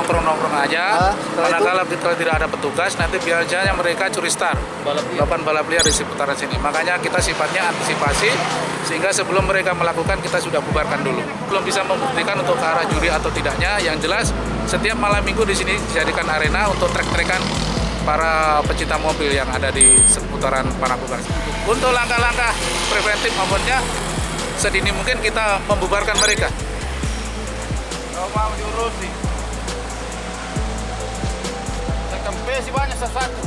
nongkrong-nongkrong aja. Manakala kalau tidak ada petugas, nanti biasanya mereka curi star, balapan balap liar di seputaran sini. Makanya kita sifatnya antisipasi, sehingga sebelum mereka melakukan kita sudah bubarkan dulu. Belum bisa membuktikan untuk ke arah juri atau tidaknya. Yang jelas setiap malam minggu di sini dijadikan arena untuk trek-trekan para pecinta mobil yang ada di seputaran Panakukang. Untuk langkah-langkah preventif maupunnya, sedini mungkin kita membubarkan mereka. Kalau mau diurusi. Sekempe sih banyak sesuatu.